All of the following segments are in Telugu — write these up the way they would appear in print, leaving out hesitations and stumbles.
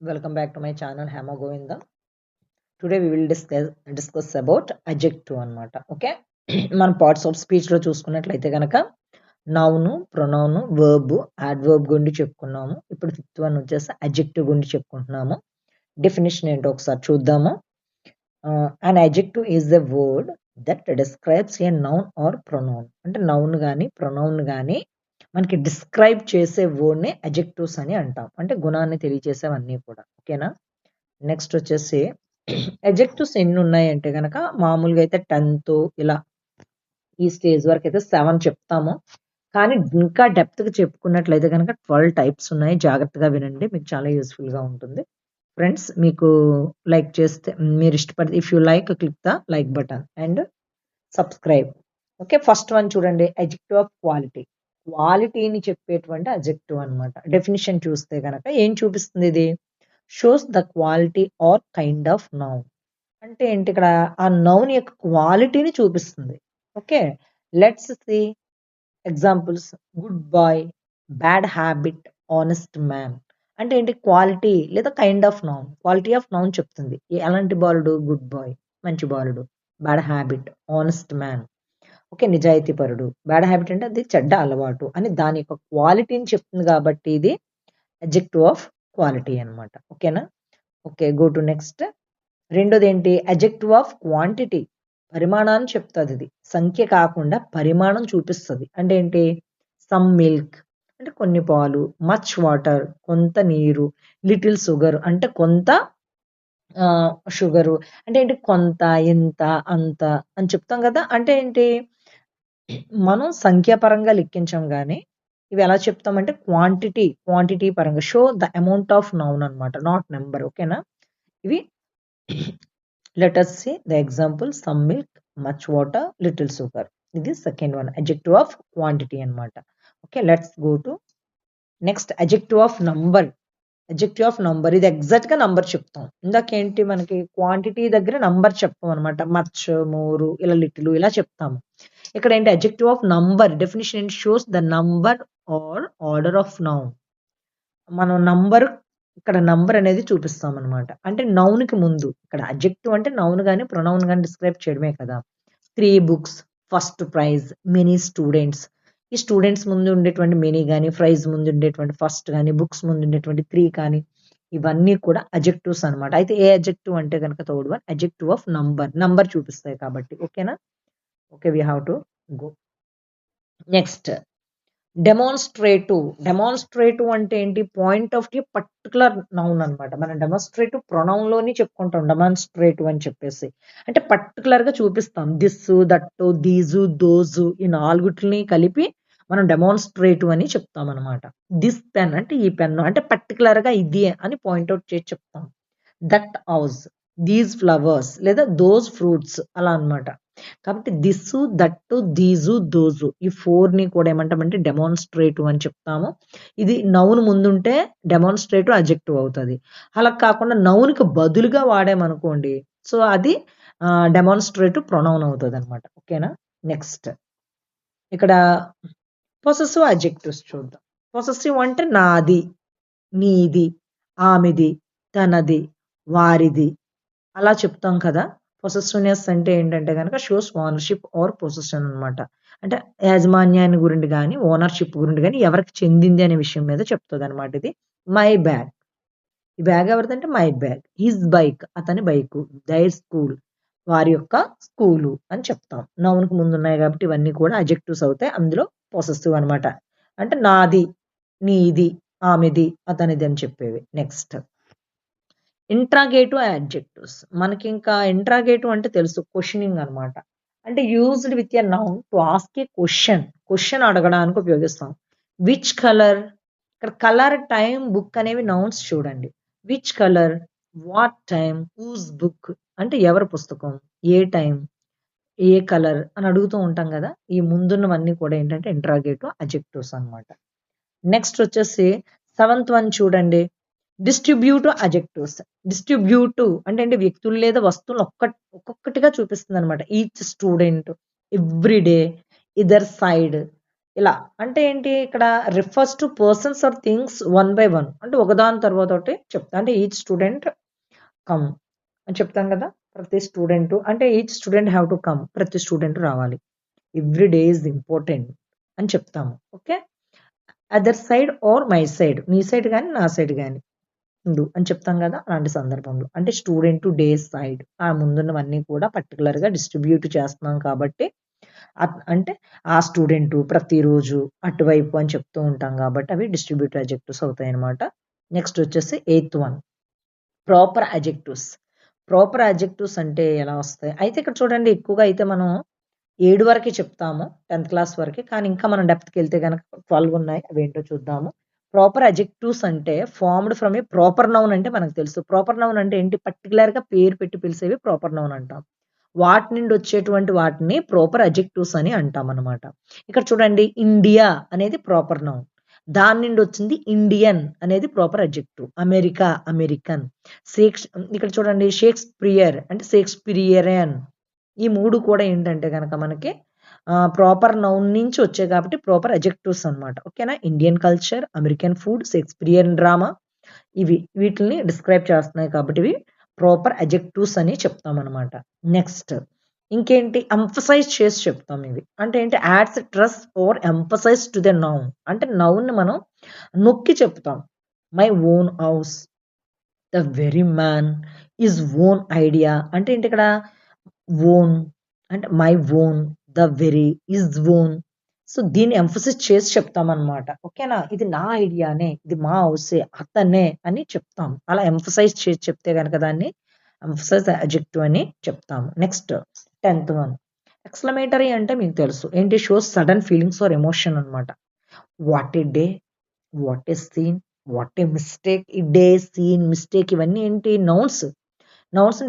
Welcome back to my channel Hema Govinda. Today we will discuss about adjective అన్నమాట. ఓకే మన పార్ట్స్ ఆఫ్ స్పీచ్ లో చూసుకున్నట్లయితే కనుక నౌన్, ప్రొనౌన్, వర్బ్, యాడ్వర్బ్ గురించి చెప్పుకున్నాము. ఇప్పుడు ఫిఫ్త్ వన్ వచ్చేసి అడ్జెక్టివ్ గురించి చెప్పుకుంటున్నాము. డెఫినేషన్ ఏంటో ఒకసారి చూద్దాము. అన్ adjective is the word that describes a noun are pronoun. అంటే నౌన్ కానీ ప్రొనౌన్ కానీ మనకి డిస్క్రైబ్ చేసే వర్డ్ని అడ్జెక్టివ్స్ అని అంటాం. అంటే గుణాన్ని తెలియజేసేవన్నీ కూడా. ఓకేనా? నెక్స్ట్ వచ్చేసి అడ్జెక్టివ్స్ ఎన్ని ఉన్నాయంటే గనక మామూలుగా అయితే 10th ఇలా ఈ స్టేజ్ వరకు అయితే 7 చెప్తాము. కానీ ఇంకా డెప్త్‌గా చెప్పుకున్నట్లయితే గనక 12 టైప్స్ ఉన్నాయి. జాగ్రత్తగా వినండి. మీకు చాలా యూజ్‌ఫుల్‌గా ఉంటుంది. ఫ్రెండ్స్ మీకు లైక్ చేస్తే మీరు ఇష్టపడితే if you like click the like button and subscribe. Okay. First one చూడండి. Adjective of quality. క్వాలిటీని చెప్పేటువంటి అడ్జెక్టివ్ అన్నమాట. డెఫినిషన్ చూస్తే గనక ఏం చూపిస్తుంది ఇది? Shows the quality or kind of noun. అంటే ఏంటి ఇక్కడ ఆ నౌన్ యొక్క క్వాలిటీని చూపిస్తుంది. Okay. Let's see examples. Good boy, bad habit, honest man. అంటే ఏంటి? క్వాలిటీ లేదా kind of noun. Quality of noun చెప్తుంది. ఎలాంటి బాలుడు? గుడ్ బాయ్, మంచి బాలుడు. Bad habit, honest man. Okay. నిజాయితీపరుడు. బ్యాడ్ హ్యాబిట్ అంటే అది చెడ్డ అలవాటు అని దాని యొక్క క్వాలిటీని చెప్తుంది కాబట్టి ఇది అడ్జెక్టివ్ ఆఫ్ క్వాలిటీ అన్నమాట. ఓకేనా? ఓకే. Go to next. రెండోదేంటి? Adjective of quantity. పరిమాణాన్ని చెప్తది ఇది. సంఖ్య కాకుండా పరిమాణం చూపిస్తది. అంటే ఏంటి? సమ్ మిల్క్ అంటే కొన్ని పాలు, మచ్ వాటర్ కొంత నీరు, లిటిల్ షుగర్ అంటే కొంత షుగరు. అంటే ఏంటి? కొంత, ఇంత, అంత అని చెప్తాం కదా! అంటే ఏంటి? మనం సంఖ్యాపరంగా లెక్కించం గానీ, ఇవి ఎలా చెప్తామంటే క్వాంటిటీ పరంగా show the amount of noun అన్నమాట. Not number. ఓకేనా? ఇవి let us see the example some milk, much water, little sugar. ఇది second one adjective of quantity అన్నమాట. Okay. Let's go to next adjective of number. adjective of number ఇది ఎగ్జాక్ట్‌గా నంబర్ చెప్తాం. ఇందాకేంటి మనకి క్వాంటిటీ దగ్గర నంబర్ చెప్పం అనమాట. మచ్, మోర్ ఇలా లిటిల్ ఇలా చెప్తాము. ఇక్కడ ఏంటి? adjective of number డెఫినిషన్ ఏంటి? Shows the number or order of noun. మనం నంబర్ ఇక్కడ నంబర్ అనేది చూపిస్తామనమాట. అంటే నౌన్‌కి ముందు. ఇక్కడ అడ్జెక్టివ్ అంటే నౌన్ గాని, ప్రొనౌన్ గాని డిస్క్రైబ్ చేయడమే కదా! 3 books, first prize, many students. ఈ స్టూడెంట్స్ ముందు ఉండేటువంటి మెనీ గాని, ప్రైజ్ ముందు ఉండేటువంటి ఫస్ట్ గాని, బుక్స్ ముందు ఉండేటువంటి 3 కానీ, ఇవన్నీ కూడా అడ్జెక్టివ్స్ అనమాట. అయితే ఏ అడ్జెక్టివ్ అంటే గనక third one adjective of number. Number చూపిస్తాయి కాబట్టి. ఓకేనా? Okay. We have to go. Next demonstrative అంటే ఏంటి? Point of the particular noun అన్నమాట. మనం డెమాన్‌స్ట్రేటివ్ ప్రొనౌన్‌లోని చెప్పుకుంటాం డెమాన్‌స్ట్రేటివ్ అని చెప్పేసి. అంటే పర్టిక్యులర్‌గా చూపిస్తాం. థిస్సు, దట్టు, దీసు, దోసు ఈ నాలుగిటిని కలిపి మనం డెమాన్‌స్ట్రేటివ్ అని చెప్తామన్నమాట. థిస్ పెన్ అంటే ఈ పెన్ను అంటే పర్టిక్యులర్‌గా ఇది అని పాయింట్ ఔట్ చేసి చెప్తాం. దట్ హౌస్, దీస్ ఫ్లవర్స్ లేదా దోస్ ఫ్రూట్స్ అలా అన్నమాట. కాబట్టి దిస్సు, దట్టు, దీసు, దోసు ఈ 4ని కూడా ఏమంటామంటే డెమాన్‌స్ట్రేటివ్ అని చెప్తాము. ఇది నౌన్ ముందుంటే డెమాన్‌స్ట్రేటివ్ అడ్జెక్టివ్ అవుతది. అలా కాకుండా నౌన్‌కి బదులుగా వాడామనుకోండి. సో, అది డెమాన్‌స్ట్రేటివ్ ప్రొనౌన్ అవుతదనమాట. ఓకేనా? నెక్స్ట్ ఇక్కడ పొసెసివ్ అడ్జెక్టివ్స్ చూద్దాం. పొసెసివ్ అంటే నాది, నీది, ఆమెది, తనది, వారిది అలా చెప్తాం కదా! పొసెసివ్‌నెస్ అంటే ఏంటంటే గనక షోస్ ఓనర్‌షిప్ ఆర్ పొసెషన్ అన్నమాట. అంటే యాజమాన్యాన్ని గురించి గాని, ఓనర్‌షిప్ గురించి గాని ఎవరికి చెందింది అనే విషయం మీద చెప్తదనమాట ఇది. My bag. ఈ బ్యాగ్ ఎవరిదంటే మై బ్యాగ్. హిస్ బైక్ అతని బైకు. దైర్ స్కూల్ వారి యొక్క స్కూలు అని చెప్తాం. నౌన్‌కి ముందున్నాయి కాబట్టి ఇవన్నీ కూడా అడ్జెక్టివ్స్ అవుతాయి. అందులో పొసెసివ్ అనమాట. అంటే నాది, నీది, ఆమెది, అతనిది అని చెప్పేవి. Next interrogative adjectives. మనకింకా ఇంట్రాగేటివ్ అంటే తెలుసు క్వెషనింగ్ అనమాట. అంటే used with a noun to ask a question. Question అడగడానికి ఉపయోగిస్తాం. Which colour? ఇక్కడ కలర్, టైమ్, బుక్ అనేవి నౌన్స్ చూడండి. Which colour? What time? Whose book? అంటే ఎవరి పుస్తకం? ఏ టైం? ఏ కలర్? అని అడుగుతూ ఉంటాం గదా! ఈ ముందున్నవన్నీ కూడా ఏంటంటే ఇంట్రాగేటివ్ అడ్జెక్టివ్స్ అనమాట. నెక్స్ట్ వచ్చేసి సెవెంత్ వన్ చూడండి. Distributive adjectives. డిస్ట్రిబ్యూటివ్ అంటే ఏంటి? వ్యక్తులు లేదా వస్తువులు ఒక్కొక్కటిగా చూపిస్తుందనమాట. Each student, every day, either side, ఇలా అంటే ఏంటి ఇక్కడ refers to persons or things one by one అంటే ఒకదాని తర్వాత ఒకటి చెప్తా అంటే ఈచ్ స్టూడెంట్ కమ్ అని చెప్తాం కదా ప్రతి స్టూడెంట్ అంటే each student have to come ప్రతి స్టూడెంట్ రావాలి ఎవ్రీ డే ఈజ్ ఇంపార్టెంట్ అని చెప్తాము okay other side or my side నీ సైడ్ కానీ నా సైడ్ కానీ ముందు అని చెప్తాం కదా అలాంటి సందర్భంలో అంటే స్టూడెంట్ డే సైడ్ ఆ ముందున్నవన్నీ కూడా పర్టికులర్గా డిస్ట్రిబ్యూట్ చేస్తున్నాం కాబట్టి అంటే ఆ స్టూడెంట్ ప్రతిరోజు అటువైపు అని చెప్తూ ఉంటాం కాబట్టి అవి డిస్ట్రిబ్యూట్ అడ్జెక్టివ్స్ అవుతాయి అనమాట నెక్స్ట్ వచ్చేసి 8th వన్ ప్రాపర్ అడ్జెక్టివ్స్ అంటే ఎలా వస్తాయి అయితే ఇక్కడ చూడండి ఎక్కువగా అయితే మనం 7 వరకే చెప్తాము 10th క్లాస్ వరకే కానీ ఇంకా మనం డెప్త్కి వెళ్తే కనుక 12 ఉన్నాయి అవి ఏంటో చూద్దాము ప్రాపర్ అడ్జెక్టివ్స్ అంటే formed from a proper noun అంటే మనకు తెలుసు ప్రాపర్ నౌన్ అంటే ఏంటి పర్టికులర్గా పేరు పెట్టి పిలిచేవి ప్రాపర్ నౌన్ అంటాం వాటి నుండి వచ్చేటువంటి వాటిని ప్రాపర్ అడ్జెక్టివ్స్ అని అంటాం అనమాట ఇక్కడ చూడండి ఇండియా అనేది ప్రాపర్ నౌన్ దాని నుండి వచ్చింది ఇండియన్ అనేది ప్రాపర్ అడ్జెక్టివ్ అమెరికా అమెరికన్ ఇక్కడ చూడండి షేక్స్పియర్ అంటే షేక్స్పిరియరియన్ ఈ మూడు కూడా ఏంటంటే కనుక మనకి ప్రాపర్ నౌన్ నుంచి వచ్చాయి కాబట్టి ప్రాపర్ అడ్జెక్టివ్స్ అనమాట ఓకేనా Indian culture American food Shakespearean drama వీటిని డిస్క్రైబ్ చేస్తున్నాయి కాబట్టి ఇవి ప్రాపర్ అడ్జెక్టివ్స్ అని చెప్తాం అనమాట నెక్స్ట్ ఇంకేంటి ఎంఫసైజ్ చేసి చెప్తాం ఇవి అంటే ఏంటి adds stress or emphasise to the noun అంటే నౌన్ మనం నొక్కి చెప్తాం my own house the very man is own idea అంటే ఏంటి ఇక్కడ ఓన్ అంటే my own the very is own so దీన్ని ఎంఫసిస్ చేసి చెప్తామన్నమాట ఓకేనా ఇది నా ఐడియానే ఇది మా హౌసే అతనే అని చెప్తాం అలా ఎంఫసైజ్ చేసి చెప్తే కనుక దాన్ని ఎంఫసైజ్ అడ్జెక్టివ్ అని చెప్తాము నెక్స్ట్ 10th వన్ ఎక్స్క్లమేటరీ అంటే మీకు తెలుసు ఏంటి shows sudden feelings or emotion అనమాట what a day what a scene what a mistake ఈ డే సీన్ మిస్టేక్ ఇవన్నీ ఏంటి నౌన్స్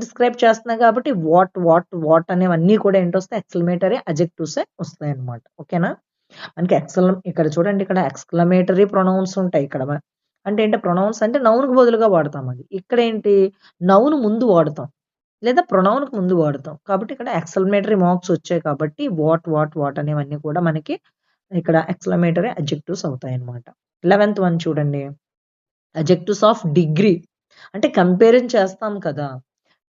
డిస్క్రైబ్ చేస్తున్నాయి కాబట్టి వాట్ అనేవన్నీ కూడా ఏంటి వస్తాయి ఎక్స్క్లమేటరీ అడ్జెక్టివ్స్ వస్తాయి అనమాట ఓకేనా మనకి ఇక్కడ చూడండి ఇక్కడ ఎక్స్క్లమేటరీ ప్రొనౌన్స్ ఉంటాయి ఇక్కడ అంటే ఏంటి ప్రొనౌన్స్ అంటే నౌన్కి బదులుగా వాడతాం అది ఇక్కడ ఏంటి నౌన్ ముందు వాడతాం లేదా ప్రొనౌన్కి ముందు వాడతాం కాబట్టి ఇక్కడ ఎక్స్క్లమేటరీ మార్క్స్ వచ్చాయి కాబట్టి వాట్ అనేవన్నీ కూడా మనకి ఇక్కడ ఎక్స్క్లమేటరీ అడ్జెక్టివ్స్ అవుతాయి అనమాట 11th వన్ చూడండి అడ్జెక్టివ్స్ ఆఫ్ డిగ్రీ అంటే కంపేరిజన్ చేస్తాం కదా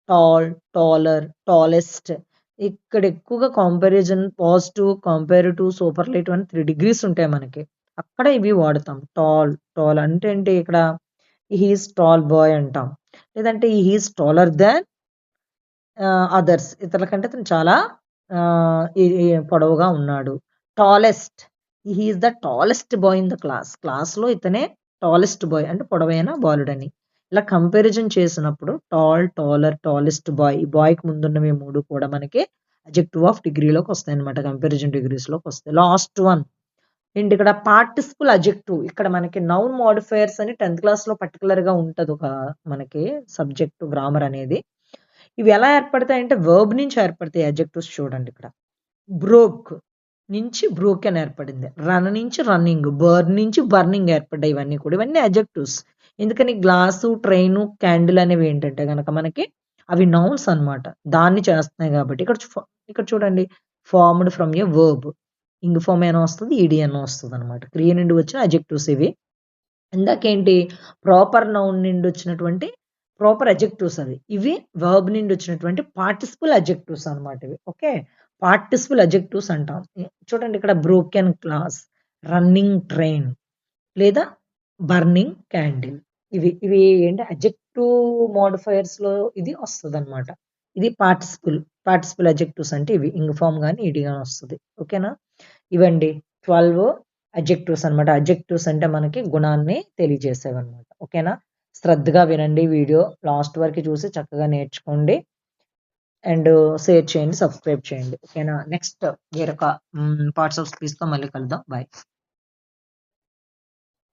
టాల్ టాలర్ టాలెస్ట్ ఇక్కడ ఎక్కువగా కంపారిజన్ పాజిటివ్ కంపారిటివ్ సూపర్లేటివ్ అని 3 డిగ్రీస్ ఉంటాయి మనకి అక్కడ ఇవి వాడతాం టాల్ అంటే ఏంటి ఇక్కడ హీస్ టాల్ బాయ్ అంటాం లేదంటే హీస్ టాలర్ దాన్ అదర్స్ ఇతరుల కంటే అతను చాలా పొడవుగా ఉన్నాడు tallest he's the tallest boy in the క్లాస్లో ఇతనే టాలెస్ట్ బాయ్ అంటే పొడవైన బాలుడని ఇలా కంపారిజన్ చేసినప్పుడు టాలర్ టాలెస్ట్ బాయ్ ఈ బాయ్కి ముందున్నవి మూడు కూడా మనకి అడ్జెక్టివ్ ఆఫ్ డిగ్రీలోకి వస్తాయి అనమాట కంపారిజన్ డిగ్రీస్లోకి వస్తాయి లాస్ట్ వన్ ఏంటి ఇక్కడ పార్టిసిపుల్ అడ్జెక్టివ్ ఇక్కడ మనకి నౌన్ మోడిఫైయర్స్ అని 10th క్లాస్లో పర్టికులర్గా ఉంటుంది ఒక మనకి సబ్జెక్టు గ్రామర్ అనేది ఇవి ఎలా ఏర్పడతాయంటే వర్బ్ నుంచి ఏర్పడతాయి అడ్జెక్టివ్స్ చూడండి ఇక్కడ బ్రోక్ నుంచి బ్రోకెన్ ఏర్పడింది రన్ నుంచి రన్నింగ్ బర్న్ నుంచి బర్నింగ్ ఏర్పడ్డాయి ఇవన్నీ అడ్జెక్టివ్స్ ఎందుకని గ్లాసు ట్రైను క్యాండిల్ అనేవి ఏంటంటే కనుక మనకి అవి నౌన్స్ అనమాట దాన్ని చేస్తున్నాయి కాబట్టి ఇక్కడ చూడండి formed from a verb ing form అయినా వస్తుంది ఈడీ అయినా వస్తుంది అనమాట క్రియ నుండి వచ్చిన అడ్జెక్టివ్స్ ఇవి ఇందాకేంటి ప్రాపర్ నౌన్ నుండి వచ్చినటువంటి ప్రాపర్ అడ్జెక్టివ్స్ అవి ఇవి వర్బ్ నుండి వచ్చినటువంటి పార్టిసిపుల్ అడ్జెక్టివ్స్ అనమాట ఇవి ఓకే పార్టిసిపుల్ అడ్జెక్టివ్స్ అంటాం చూడండి ఇక్కడ బ్రోకెన్ క్లాస్ రన్నింగ్ ట్రైన్ లేదా బర్నింగ్ క్యాండిల్ ఇవి ఏంటి అడ్జెక్టివ్ మోడిఫైయర్స్ లో ఇది వస్తుంది అనమాట ఇది పార్టిసిపుల్ అడ్జెక్టివ్స్ అంటే ఇవి ఇంగ్ ఫామ్ కానీ ఈడీ కానీ వస్తుంది ఓకేనా ఇవండి 12 అడ్జెక్టివ్స్ అనమాట అడ్జెక్టివ్స్ అంటే మనకి గుణాన్ని తెలియజేసేవి అనమాట ఓకేనా శ్రద్ధగా వినండి వీడియో లాస్ట్ వరకు చూసి చక్కగా నేర్చుకోండి అండ్ షేర్ చేయండి సబ్స్క్రైబ్ చేయండి ఓకేనా నెక్స్ట్ వేరొక పార్ట్స్ ఆఫ్ స్పీచ్తో మళ్ళీ కలుద్దాం బాయ్